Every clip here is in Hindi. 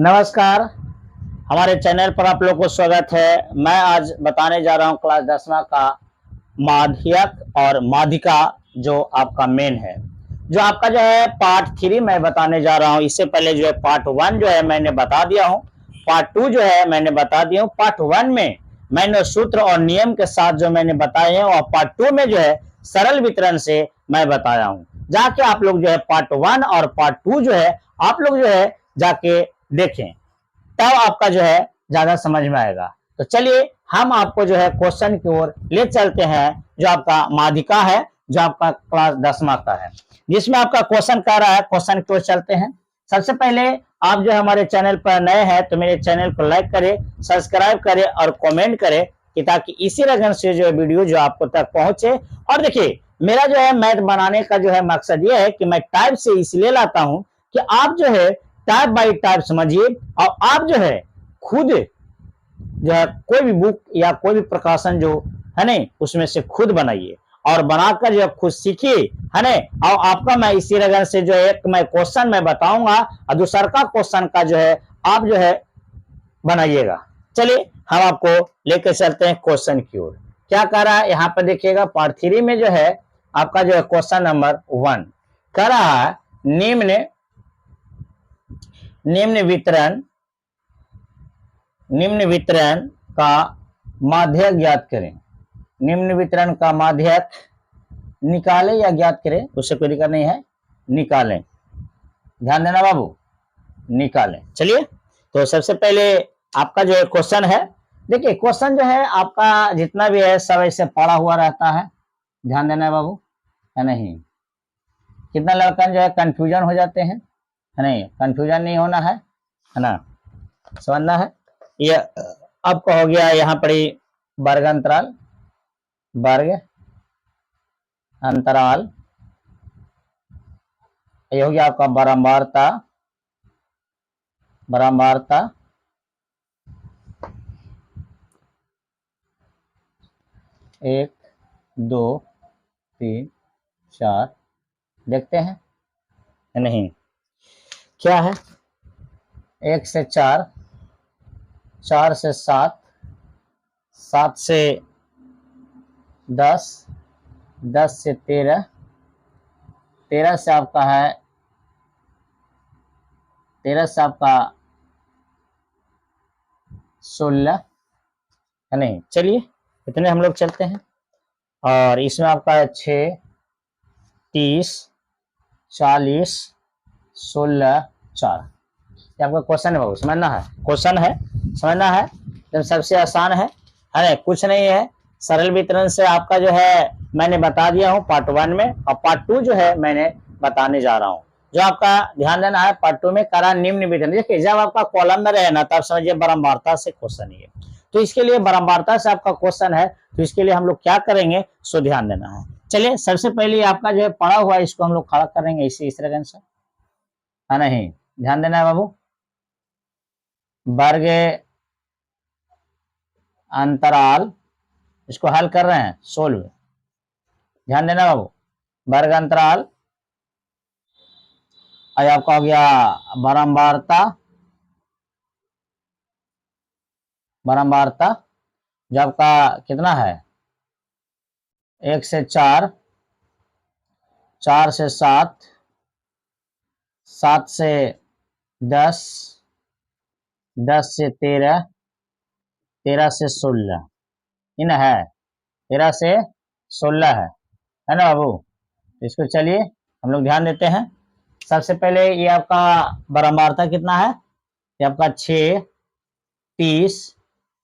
नमस्कार, हमारे चैनल पर आप लोग को स्वागत है। मैं आज बताने जा रहा हूं क्लास 10वां का माध्यक और माध्यिका जो आपका मेन है, जो आपका जो है पार्ट 3 मैं बताने जा रहा हूं। इससे पहले जो है पार्ट 1 जो है मैंने बता दिया हूं, पार्ट 2 जो है मैंने बता दिया हूं। पार्ट 1 में मैंने सूत्र और नियम के साथ जो मैंने बताए हैं, और पार्ट 2 में जो है सरल वितरण से मैं बताया हूं। जाके आप लोग जो है पार्ट 1 और पार्ट 2 जो है आप लोग जो है जाके देखें, तब आपका जो है ज्यादा समझ में आएगा। तो चलिए हम आपको जो है क्वेश्चन की ओर ले चलते हैं, जो आपका माध्यिका है, जो आपका क्लास 10वां का है, जिसमें आपका क्वेश्चन कह रहा है। क्वेश्चन की ओर चलते हैं। सबसे पहले आप जो हमारे चैनल पर नए हैं तो मेरे चैनल को लाइक करें, सब्सक्राइब करें और कमेंट करें, कि ताकि इसी लगन से जो वीडियो जो आपको तक पहुंचे। और देखिए, मेरा जो है मैथ बनाने का जो है मकसद ये है कि मैं टाइप से इसलिए लाता हूं कि आप जो है टाइप बाई टाइप समझिए, और आप जो है खुद जो है कोई भी बुक या कोई भी प्रकाशन जो है ना उसमें से खुद बनाइए और बनाकर जो खुद सीखिए, है ना। और आपका मैं इसी लगन से जो है एक मैं क्वेश्चन मैं बताऊंगा और दूसरा का क्वेश्चन का जो है आप जो है बनाइएगा। चलिए हम आपको लेकर चलते हैं क्वेश्चन की ओर। क्या कह रहा है यहाँ पर देखिएगा, पार्ट 3 में जो है आपका जो है क्वेश्चन नंबर 1 कह रहा है, निम्न वितरण का माध्यक ज्ञात करें। निम्न वितरण का माध्यक निकालें या ज्ञात करें, उससे कोई दिक्कत नहीं है, निकालें। ध्यान देना बाबू, निकालें। चलिए, तो सबसे पहले आपका जो है क्वेश्चन है। देखिए क्वेश्चन जो है आपका जितना भी है सब ऐसे पढ़ा हुआ रहता है। ध्यान देना है बाबू, है नहीं। कितना लड़का जो है कंफ्यूजन हो जाते हैं, है नहीं। कंफ्यूजन नहीं होना है ना, समझना है। ये आपका हो गया यहाँ पर वर्ग अंतराल, ये हो गया आपका बारंबारता, 1 2 3 4 देखते हैं नहीं। क्या है, 1 से 4, 4 से 7, 7 से 10, 10 से 13, 13 से आपका है 16, है नहीं। चलिए इतने हम लोग चलते हैं। और इसमें आपका है 6, 30, 40, 16, 4। ये आपका क्वेश्चन है बाबू, समझना है। क्वेश्चन है, समझना है, तो सबसे आसान है ना, कुछ नहीं है। सरल वितरण से आपका जो है मैंने बता दिया हूँ पार्ट 1 में, और पार्ट 2 जो है मैंने बताने जा रहा हूँ। जो आपका ध्यान देना है, पार्ट 2 में करा निम्न वितरण। देखिए जब आपका कॉलम में रहे ना, तब समझिए बारंबारता से क्वेश्चन है। तो इसके लिए बारंबारता से आपका क्वेश्चन है, तो इसके लिए हम लोग क्या करेंगे, सो ध्यान देना है। चलिए सबसे पहले आपका जो है पढ़ा हुआ है इसको हम लोग खड़ा करेंगे इस तरह से, है नहीं। ध्यान देना है बाबू, वर्ग अंतराल, इसको हल कर रहे हैं, सोल्व। ध्यान देना बाबू, वर्ग अंतराल, आज आपका हो गया बारंबारता जो आपका कितना है, 1 से 4, 4 से 7, 7 से 10, 10 से 13, 13 से 16 इन है, 13 से 16 है ना बाबू। तो इसको चलिए हम लोग ध्यान देते हैं। सबसे पहले ये आपका बारंबारता कितना है, ये आपका 6, 30,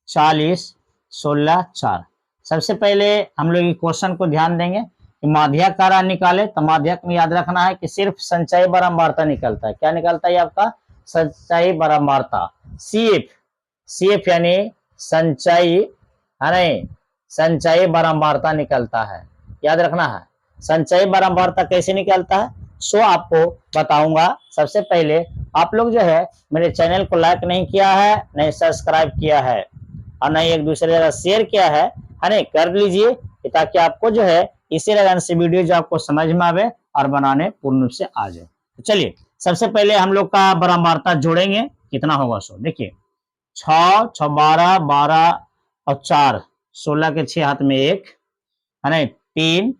40, 16, 4। सबसे पहले हम लोग क्वेश्चन को ध्यान देंगे कि माध्यक कार्य निकाले। तो माध्यक में याद रखना है कि सिर्फ संचयी बारंबारता निकलता है। क्या निकलता है आपका, संचयी बारंबारता, CF यानी संचयी, है नहीं, संचयी बारंबारता निकलता है। याद रखना है संचयी बारंबारता कैसे निकलता है, सो आपको बताऊंगा। सबसे पहले आप लोग जो है मेरे चैनल को लाइक नहीं किया है, नहीं सब्सक्राइब किया है, और नहीं एक दूसरे जगह शेयर किया है नहीं, कर लीजिए, ताकि आपको जो है इसी लगन से वीडियो जो आपको समझ में आवे और बनाने पूर्ण रूप से आ जाए। तो चलिए सबसे पहले हम लोग का बारंबारता जोड़ेंगे। कितना होगा 100। देखिए 6 6 12 12 और 4 16 के 6 हाथ में 1 है ना, 3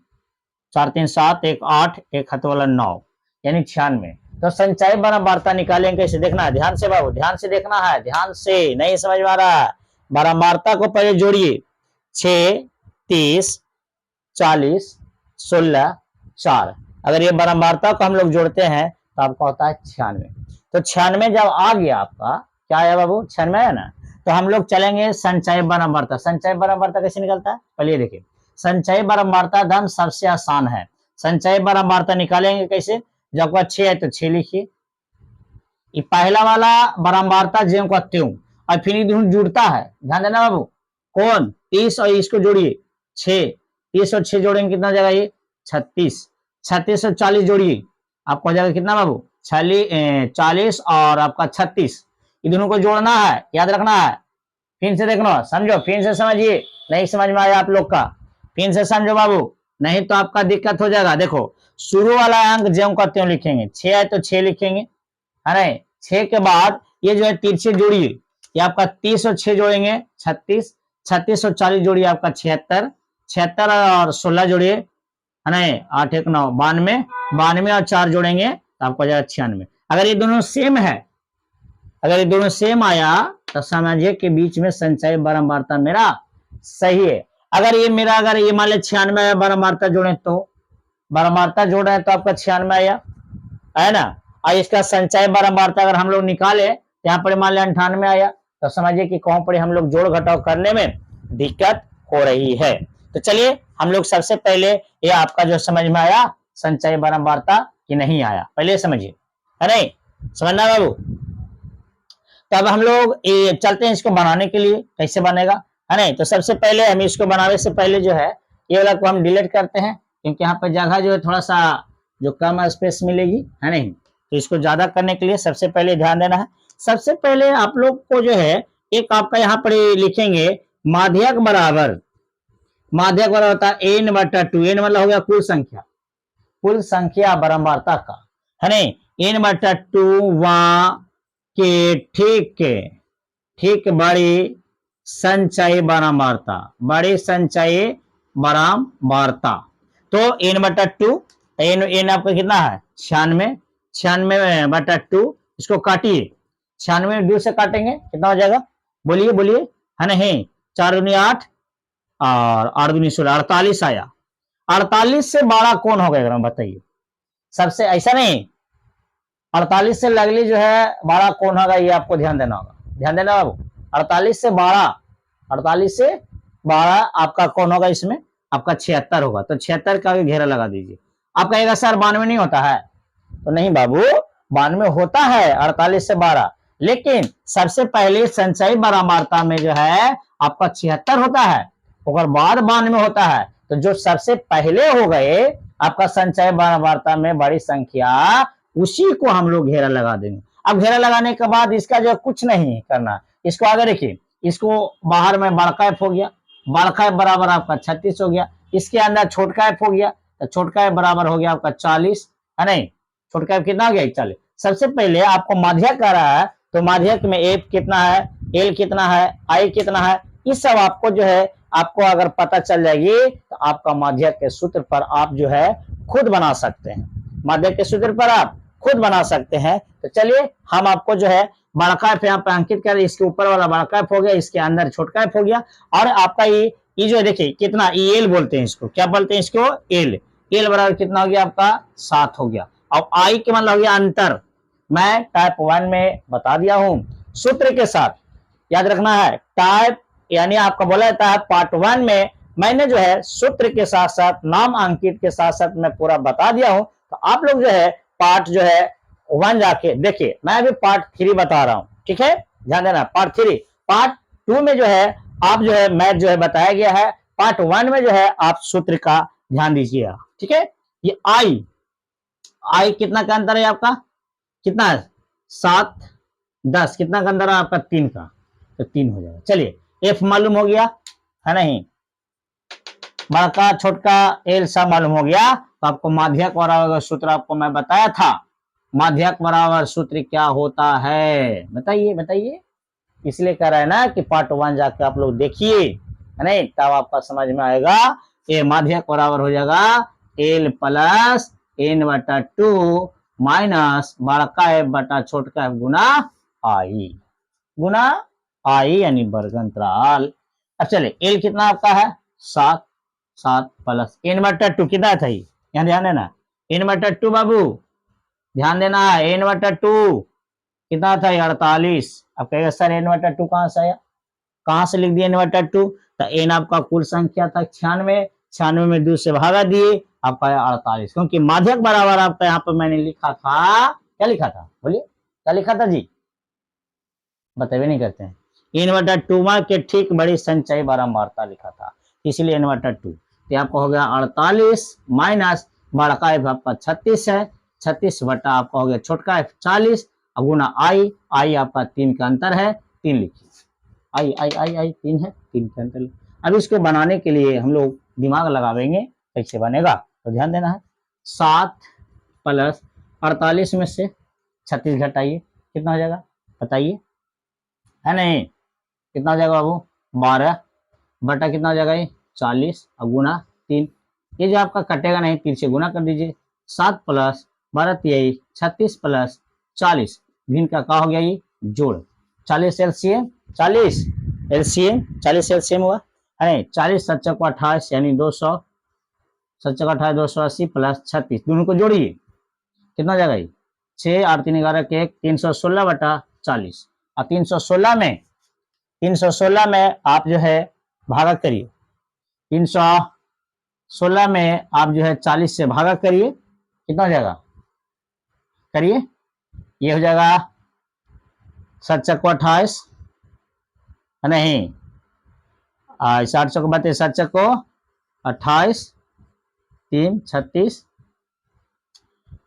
4 3 7 1 8 1 हाथ वाला 9 यानी 96। तो संचय बारंबारता निकालेंगे कैसे, देखना है ध्यान से बाबू, ध्यान से देखना है, ध्यान से, नहीं समझ में आ रहा है। बारंबारता को पहले जोड़िए, 6 30 40 16 4। अगर ये बारंबारता को हम लोग जोड़ते हैं तो आपका होता है 96। तो 96 जब आ गया आपका, क्या आया बाबू, 96 है ना। तो हम लोग चलेंगे संचय बारंबारता। संचय बारंबारता कैसे निकलता है, पहले देखिए। संचय बारंबारता धर्म सबसे आसान है। संचय बारंबारता निकालेंगे कैसे, जब आपका 6 है तो 6 लिखिए, ये पहला वाला बारंबारता ज्यों का त्यों, और फिर जुड़ता है, ध्यान देना बाबू। कौन, 30 और इसको जोड़िए 6, 30 और 6 जोड़ेंगे कितना जाएगा ये 36, 36 और 40 जोड़िए आपको हो जाएगा कितना बाबू 40 और आपका 36, ये दोनों को जोड़ना है, याद रखना है। फिर से देखना, समझो, फिर से समझिए, नहीं समझ में आया आप लोग का, फिर से समझो बाबू, नहीं तो आपका दिक्कत हो जाएगा। देखो शुरू वाला अंक ज्यों का त्यों लिखेंगे, 6 है तो 6 लिखेंगे, है ना। 6 के बाद ये जो है तिरछे जोड़िए, ये आपका 30 और 6 जोड़ेंगे 36, 36 और 40 जोड़िए आपका 76, 76 और 16 जोड़िए, है ना, 8 1 9 92, 92 और 4 जोड़ेंगे तो आपको हो जाएगा 96। अगर ये दोनों सेम है, अगर ये दोनों सेम आया तो समझिए कि बीच में संचय बारंबारता मेरा सही है। अगर ये मेरा, अगर ये मान लिया 96 आया, बारंबारता जोड़े तो, बारंबारता जोड़ रहे हैं तो आपका 96 आया, है ना। और इसका संचय बारंबारता अगर हम लोग निकाले, यहाँ पर मान लिया 98 आया, तो समझिए कि कौन पर हम लोग जोड़ घटाव करने में दिक्कत हो रही है। तो चलिए हम लोग सबसे पहले ये आपका जो समझ में आया संचय बारंबारता कि नहीं आया, पहले समझिए, है नहीं, समझना बाबू। तब हम लोग ये चलते हैं इसको बनाने के लिए, कैसे बनेगा, है नहीं। तो सबसे पहले हम इसको बनाने से पहले जो है ये वाला को हम डिलीट करते हैं, क्योंकि यहाँ पर जगह जो है थोड़ा सा जो कम स्पेस मिलेगी, है नहीं। तो इसको ज्यादा करने के लिए सबसे पहले ध्यान देना है। सबसे पहले आप लोग को जो है एक आपका यहाँ पर लिखेंगे माध्यक बराबर, माध्यक बराबर होता है n बटा 2, n मतलब हो गया कुल संख्या, कुल संख्या बारंबारता का, है नहीं, n बटा 2 वहां के ठीक बड़ी संचय बारंबारता, बड़ी संचय बारंबारता। तो n बटा 2, n आपका कितना है 96, 96 बटा 2, इसको काटिए, 96 2 से काटेंगे कितना हो जाएगा, बोलिए बोलिए, है नहीं, 4 दूनी 8 और 8 दूनी 16, 48 आया। 48 से बड़ा कौन हो गया बताइए, सबसे, ऐसा नहीं, 48 से लगली जो है बड़ा कौन होगा, ये आपको ध्यान देना होगा, ध्यान देना बाबू। 48 से 12, 48 से 12 आपका कौन होगा, इसमें आपका 76 होगा, तो 76 का घेरा लगा दीजिए। आप कहेगा सर 92 नहीं होता है, तो नहीं बाबू 92 होता है 48 से 12, लेकिन सबसे पहले संचय बारंबारता में जो है आपका 76 होता है, और बाद 92 होता है। तो जो सबसे पहले हो गए आपका संचय बारंबारता में बड़ी संख्या, उसी को हम लोग घेरा लगा देंगे। अब घेरा लगाने के बाद इसका जो कुछ नहीं करना, इसको आगे देखिए, इसको बाहर में बड़का एफ हो गया, बड़का एफ बराबर आपका 36 हो गया, इसके अंदर छोटका एफ हो गया, तो छोटका एफ बराबर हो गया आपका 40, है नहीं, छोटका एफ कितना हो गया 40। सबसे पहले आपको माध्यक आ रहा है, तो माध्यक में एफ कितना है, एल कितना है, आई कितना है, इस सब आपको जो है आपको अगर पता चल जाएगी तो आपका माध्यक के सूत्र पर आप जो है खुद बना सकते हैं, माध्यक के सूत्र पर आप खुद बना सकते हैं। तो चलिए हम आपको जो है बड़का एफ यहाँ पे अंकित कर, इसके ऊपर वाला बड़का एफ हो गया, इसके अंदर छोटका एफ हो गया, और आपका ये जो देखिए कितना, एल बोलते हैं इसको, क्या बोलते हैं इसको, एल, एल बराबर कितना हो गया आपका 7 हो गया। अब आई के मतलब हो गया अंतर, मैं टाइप 1 में बता दिया हूं सूत्र के साथ, याद रखना है। टाइप यानी आपका बोला जाता है पार्ट 1 में मैंने जो है सूत्र के साथ साथ नाम अंकित के साथ साथ मैं पूरा बता दिया हूं। तो आप लोग जो है पार्ट जो है 1 जाके देखिए, मैं अभी पार्ट 3 बता रहा हूं, ठीक है, ध्यान देना। पार्ट 3, पार्ट 2 में जो है आप जो है मैथ जो है बताया गया है, पार्ट 1 में जो है आप सूत्र का ध्यान दीजिएगा, ठीक है। ये आई कितना का अंतर है आपका, कितना है 7 10, कितना का अंतर है आपका 3 का, तो 3 हो जाएगा। चलिए एफ मालूम हो गया, है नहीं, बड़का छोटका एल सा मालूम हो गया, तो आपको माध्यक और सूत्र आपको मैं बताया था, माध्यक बराबर सूत्र क्या होता है, बताइए बताइए। इसलिए कह रहा है ना कि पार्ट 1 जाके आप लोग देखिए, है नहीं, तब आपका समझ में आएगा। ये माध्यक बराबर हो जाएगा एल प्लस एन बटा 2 माइनस बड़का एफ बटा छोटका एफ गुना आई यानी वर्ग अंतराल। अब चले एल कितना आपका है 7, 7 प्लस एन बटा 2 कितना था, यहाँ ध्यान देना, एन बटा 2 बाबू ध्यान देना, एन बटा 2 कितना था 48। अब कहेगा सर एन बटा 2 कहां से आया, कहां से लिख दिया एन बटा 2, तो एन आपका कुल संख्या था 96, 96 में 2 से भागा दिए, आपका 48, क्योंकि माध्यक बराबर आपका यहाँ पर मैंने लिखा था, क्या लिखा था बोलिए, क्या लिखा था जी, बताइए नहीं करते हैं, एन बटा 2 के ठीक बड़ी संचय बारंबारता लिखा था, इसलिए एन बटा 2, तो आपका हो गया 48 माइनस बड़का एफ आपका 36 है, 36 बटा आपका हो गया छोटका एफ 40, अब गुना आई, आई आपका 3 का अंतर है, 3 लिखिए, आई आई आई आई 3 है, 3 का अंतर। अब इसको बनाने के लिए हम लोग दिमाग लगावेंगे कैसे बनेगा, तो ध्यान देना है, 7 प्लस 48 में से 36 घटाइए, कितना हो जाएगा बताइए, है नहीं, कितना हो जाएगा बाबू 12 बटा कितना हो जाएगा ये 40 और गुना 3, ये जो आपका कटेगा नहीं 3 से गुना कर दीजिए, 7 प्लस 12 तिहाई 36 प्लस 40 भिन्न का क्या हो गया ये जोड़, 40 एलसीएम 40 एलसीएम 40 एलसीएम हुआ है, 40 7 को 28 यानी 200, 7 को 28 280 प्लस 36 दोनों को जोड़िए, कितना हो जाएगा ये 6 8 3 11 के 1 316 बटा 40, और 316 में आप जो है भागा करिए, 316 में आप जो है 40 से भागा करिए, कितना हो जाएगा करिए, ये हो जाएगा 7 को 28 है नहीं, 8 को 32 7 को 28 3 36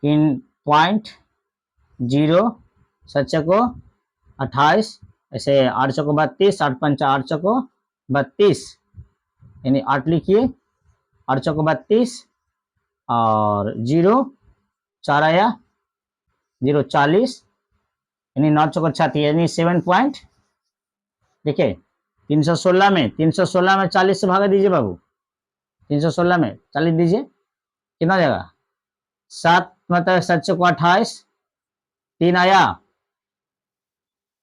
3.0 7 को 28 ऐसे 8 को 32 8 5 8 को 32 यानी 8 लिखिए, 8 को 32 और 0 4 आया 0 40 यानी 9 को 36 यानी 7 पॉइंट, देखिए 316 में 40 से भागा दीजिए बाबू, 316 में 40 दीजिए, कितना हो जाएगा 7 मतलब 7 को 28 3 आया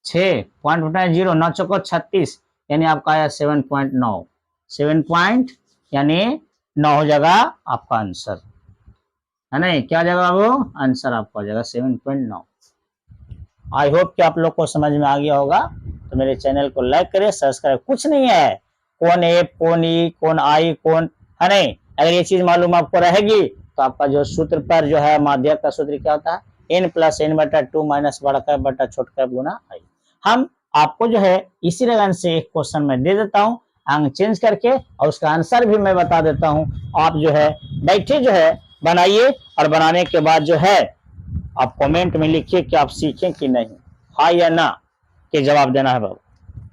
6.0 9 को 36 यानी आपका आया 7.9 7 पॉइंट यानी 9 हो जाएगा आपका आंसर, है नहीं, क्या जाएगा बाबू आंसर आपका हो जाएगा 7.9। आई होप कि आप लोग को समझ में आ गया होगा, तो मेरे चैनल को लाइक करें सब्सक्राइब, कुछ नहीं है, कौन एफ कौन ई कौन आई कौन, है नहीं, अगर ये चीज मालूम आपको रहेगी तो आपका जो सूत्र पर जो है माध्यक का सूत्र क्या होता है, एन प्लस एन बटा 2 माइनस बड़ा बटा छोटका गुना आई। हम आपको जो है इसी लगन से एक क्वेश्चन में दे देता हूँ अंक चेंज करके, और उसका आंसर भी मैं बता देता हूँ, आप जो है बैठे जो है बनाइए, और बनाने के बाद जो है आप कमेंट में लिखिए कि आप सीखें कि नहीं, हाँ या ना के जवाब देना है बाबू,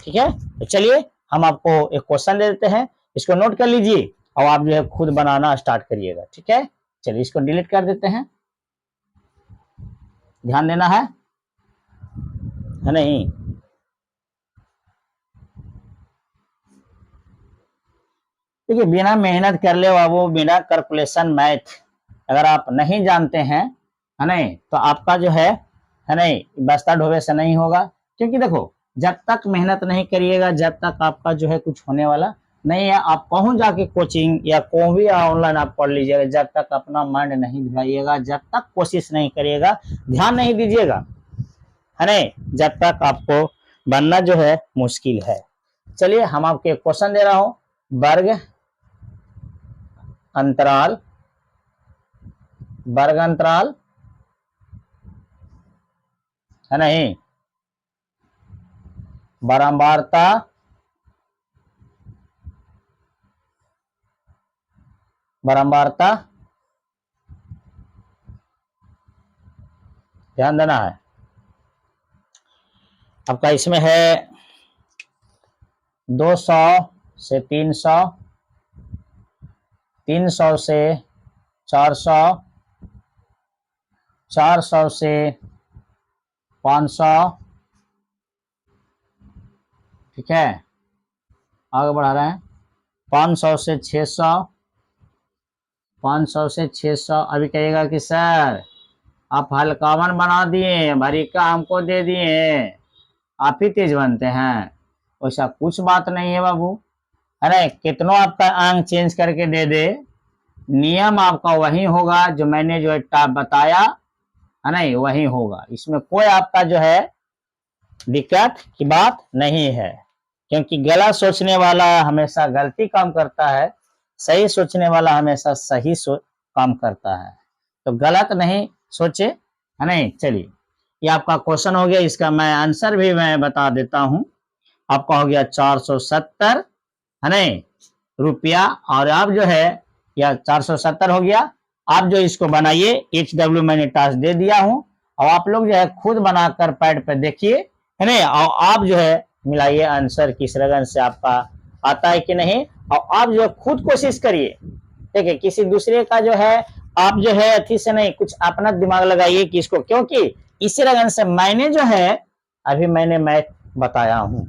ठीक है। तो चलिए हम आपको एक क्वेश्चन दे देते हैं, इसको नोट कर लीजिए और आप जो है खुद बनाना स्टार्ट करिएगा, ठीक है। चलिए इसको डिलीट कर देते हैं, ध्यान देना है नहीं, देखिए बिना मेहनत कर ले बाबू, बिना कैलकुलेशन मैथ अगर आप नहीं जानते हैं, है नहीं, तो आपका जो है नहीं बस्ता ढोबे से नहीं होगा, क्योंकि देखो जब तक मेहनत नहीं करिएगा जब तक आपका जो है कुछ होने वाला नहीं है। आप पहुंच जाके कोचिंग या कोई भी ऑनलाइन आप पढ़ लीजिएगा, जब तक अपना माइंड नहीं घुराइएगा, जब तक कोशिश नहीं करिएगा, ध्यान नहीं दीजिएगा, है नहीं, जब तक आपको बनना जो है मुश्किल है। चलिए हम आपको एक क्वेश्चन दे रहा हूं, वर्ग अंतराल है नहीं, बारंबारता ध्यान देना है आपका, इसमें है 200 से 300, 300 से 400, 400 से 500, ठीक है, आगे बढ़ा रहे हैं। 500 से 600, 500 से 600। अभी कहिएगा कि सर आप हल्कावन बना दिए, भरीका हमको दे दिए, आप ही तेज बनते हैं। वैसा कुछ बात नहीं है बाबू, है ना। कितनों आपका अंक चेंज करके दे दे, नियम आपका वही होगा जो मैंने जो है बताया, है ना, वही होगा। इसमें कोई आपका जो है दिक्कत की बात नहीं है, क्योंकि गलत सोचने वाला हमेशा गलती काम करता है, सही सोचने वाला हमेशा सही काम करता है। तो गलत नहीं सोचे, है नहीं। चलिए, ये आपका क्वेश्चन हो गया, इसका मैं आंसर भी मैं बता देता हूं। आपका हो गया 470, है नहीं, रुपया। और आप जो है या 470 हो गया। आप जो इसको बनाइए, HW मैंने टास्क दे दिया हूं, और आप लोग जो है खुद बनाकर पैड पे देखिए, है नहीं, और आप जो है मिलाइए आंसर किस रगन से आपका आता है कि नहीं। और आप जो है खुद कोशिश करिए, ठीक है, किसी दूसरे का जो है आप जो है अथी से नहीं, कुछ अपना दिमाग लगाइए कि इसको, क्योंकि इसी रगन से मैंने जो है अभी मैंने मैथ बताया हूं।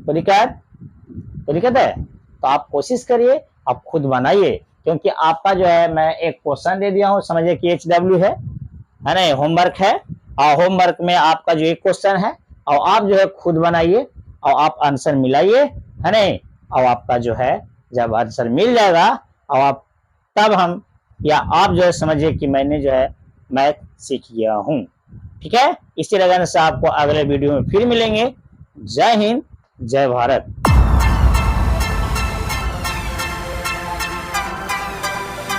तो दिक्कत है, तो आप कोशिश करिए, आप खुद बनाइए, क्योंकि आपका जो है मैं एक क्वेश्चन दे दिया हूं, समझिए कि HW है ना, होमवर्क है, और होमवर्क में आपका जो एक क्वेश्चन है, और आप जो है खुद बनाइए और आप आंसर मिलाइए, है नहीं। और आपका जो है जब आंसर मिल जाएगा, और आप तब हम या आप जो है समझिए कि मैंने जो है मैथ सीख गया हूं, ठीक है। इसी लगन से आपको अगले वीडियो में फिर मिलेंगे। जय हिंद, जय भारत।